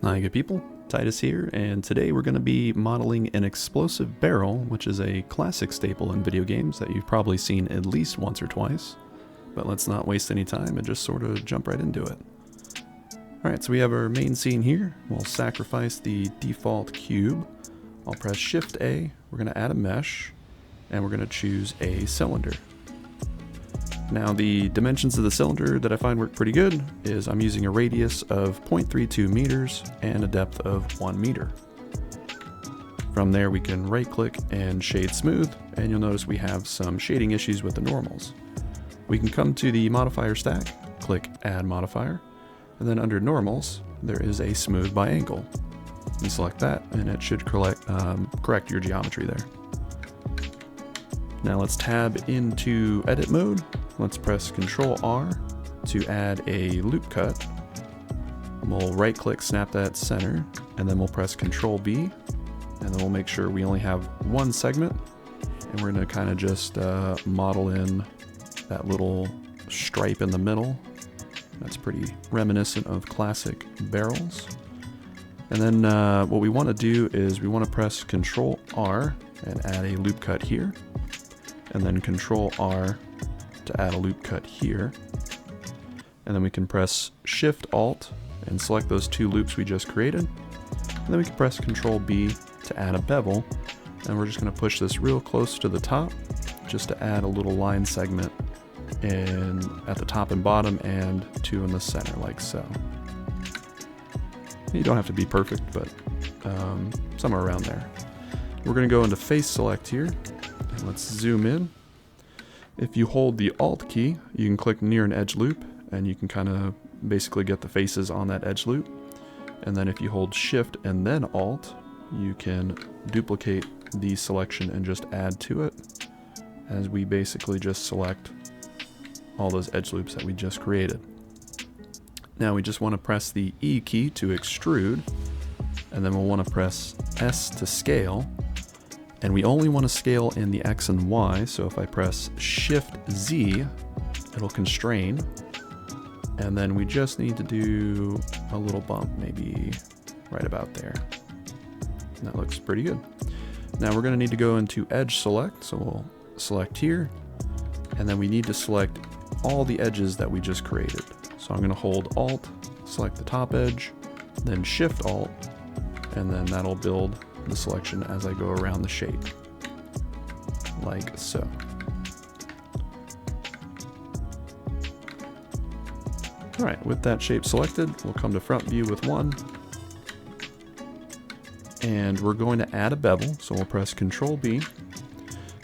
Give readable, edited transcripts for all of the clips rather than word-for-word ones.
Hi good people, Titus here, and today we're going to be modeling an explosive barrel, which is a classic staple in video games that you've probably seen at least once or twice. But let's not waste any time and just sort of jump right into it. Alright, so we have our main scene here. We'll sacrifice the default cube. I'll press Shift A, we're going to add a mesh, and we're going to choose a cylinder. Now the dimensions of the cylinder that I find work pretty good is I'm using a radius of 0.32 meters and a depth of 1 meter. From there we can right click and shade smooth, and you'll notice we have some shading issues with the normals. We can come to the modifier stack, click add modifier, and then under normals there is a smooth by angle. You select that and it should correct your geometry there. Now let's tab into edit mode. Let's press Ctrl R to add a loop cut. We'll right click, snap that center, and then we'll press Ctrl B, and then we'll make sure we only have one segment, and we're gonna kind of just model in that little stripe in the middle. That's pretty reminiscent of classic barrels. And then what we want to do is we want to press Ctrl R and add a loop cut here, and then Ctrl R to add a loop cut here, and then we can press Shift Alt and select those two loops we just created, and then we can press Ctrl B to add a bevel, and we're just going to push this real close to the top just to add a little line segment at the top and bottom and two in the center like so. You don't have to be perfect, but somewhere around there. We're going to go into face select here, and let's zoom in. If you hold the Alt key, you can click near an edge loop, and you can kind of basically get the faces on that edge loop. And then if you hold Shift and then Alt, you can duplicate the selection and just add to it, as we basically just select all those edge loops that we just created. Now we just want to press the E key to extrude, and then we'll want to press S to scale. And we only want to scale in the X and Y, so if I press Shift Z, it'll constrain. And then we just need to do a little bump, maybe right about there. And that looks pretty good. Now we're going to need to go into Edge Select, so we'll select here, and then we need to select all the edges that we just created. So I'm going to hold Alt, select the top edge, then Shift Alt, and then that'll build the selection as I go around the shape, like so. Alright, with that shape selected, we'll come to front view with one, and we're going to add a bevel, so we'll press Ctrl B.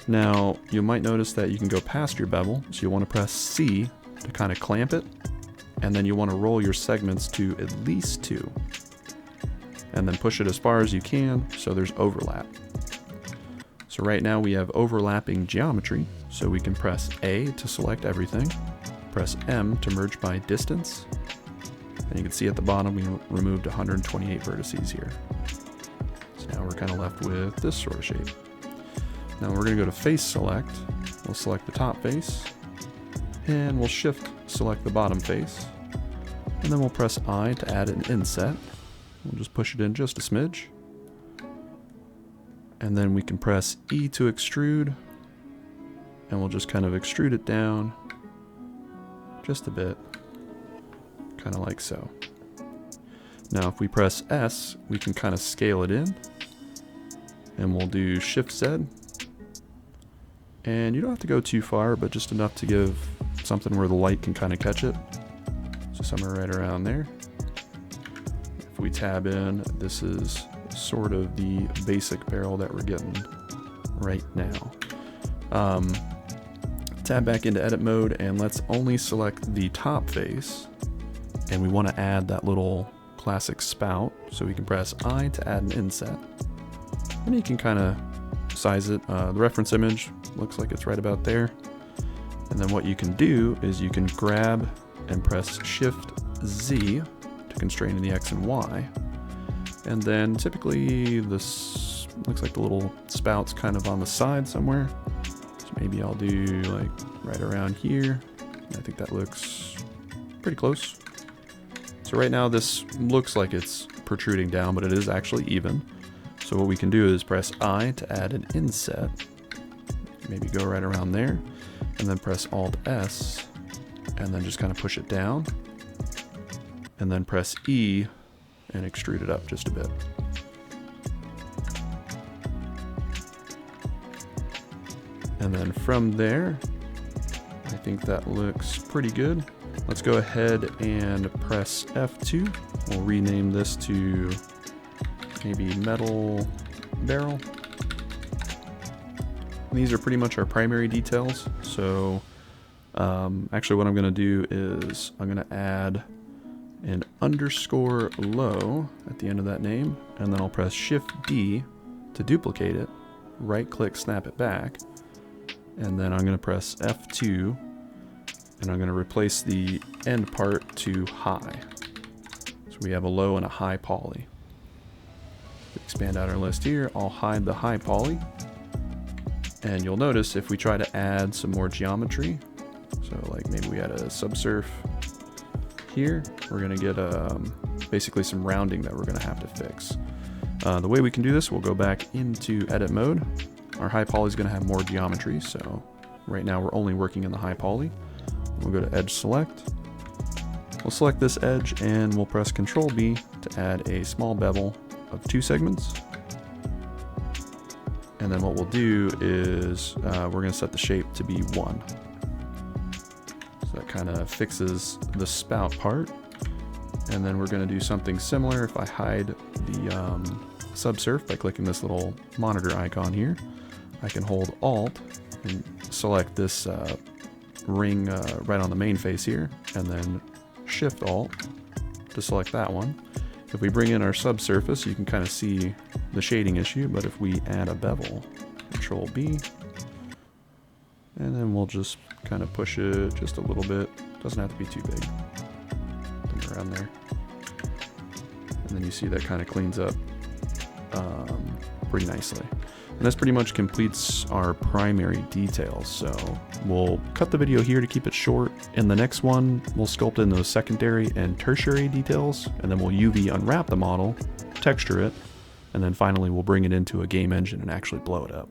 Now you might notice that you can go past your bevel, so you want to press C to kind of clamp it, and then you want to roll your segments to at least 2. And then push it as far as you can so there's overlap. So right now we have overlapping geometry, so we can press A to select everything, press M to merge by distance, and you can see at the bottom we removed 128 vertices here. So now we're kind of left with this sort of shape. Now we're going to go to face select, we'll select the top face, and we'll shift select the bottom face, and then we'll press I to add an inset. We'll just push it in just a smidge. And then we can press E to extrude, and we'll just kind of extrude it down just a bit, kind of like so. Now if we press S, we can kind of scale it in, and we'll do Shift Z. And you don't have to go too far, but just enough to give something where the light can kind of catch it. So somewhere right around there. If we tab in, this is sort of the basic barrel that we're getting right now. Tab back into edit mode, and let's only select the top face, and we want to add that little classic spout, so we can press I to add an inset, and you can kind of size it. The reference image looks like it's right about there, and then what you can do is you can grab and press Shift Z to constrain in the X and Y, and then typically this looks like the little spout's kind of on the side somewhere, so maybe I'll do like right around here. I think that looks pretty close. So right now this looks like it's protruding down, but it is actually even. So what we can do is press I to add an inset. Maybe go right around there, and then press Alt S, and then just kind of push it down, and then press E and extrude it up just a bit. And then from there, I think that looks pretty good. Let's go ahead and press F2. We'll rename this to maybe metal barrel. And these are pretty much our primary details. So actually what I'm going to do is I'm going to add an underscore low at the end of that name, and then I'll press Shift D to duplicate it, right click, snap it back, and then I'm going to press F2, and I'm going to replace the end part to high. So we have a low and a high poly. Expand out our list here, I'll hide the high poly, and you'll notice if we try to add some more geometry, so like maybe we add a subsurf here, we're going to get basically some rounding that we're going to have to fix. The way we can do this, we'll go back into edit mode. Our high poly is going to have more geometry, so right now we're only working in the high poly. We'll go to edge select. We'll select this edge and we'll press Ctrl B to add a small bevel of 2 segments. And then what we'll do is we're going to set the shape to be 1. So that kind of fixes the spout part. And then we're going to do something similar. If I hide the subsurf by clicking this little monitor icon here, I can hold Alt and select this ring right on the main face here, and then Shift Alt to select that one. If we bring in our subsurface, you can kind of see the shading issue, but if we add a bevel, Control B, and then we'll just kind of push it just a little bit. Doesn't have to be too big. Something around there. And then you see that kind of cleans up pretty nicely. And this pretty much completes our primary details. So we'll cut the video here to keep it short. In the next one, we'll sculpt in those secondary and tertiary details, and then we'll UV unwrap the model, texture it, and then finally we'll bring it into a game engine and actually blow it up.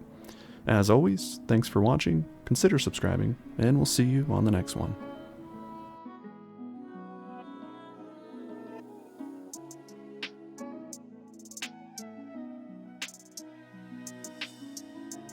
As always, thanks for watching, consider subscribing, and we'll see you on the next one.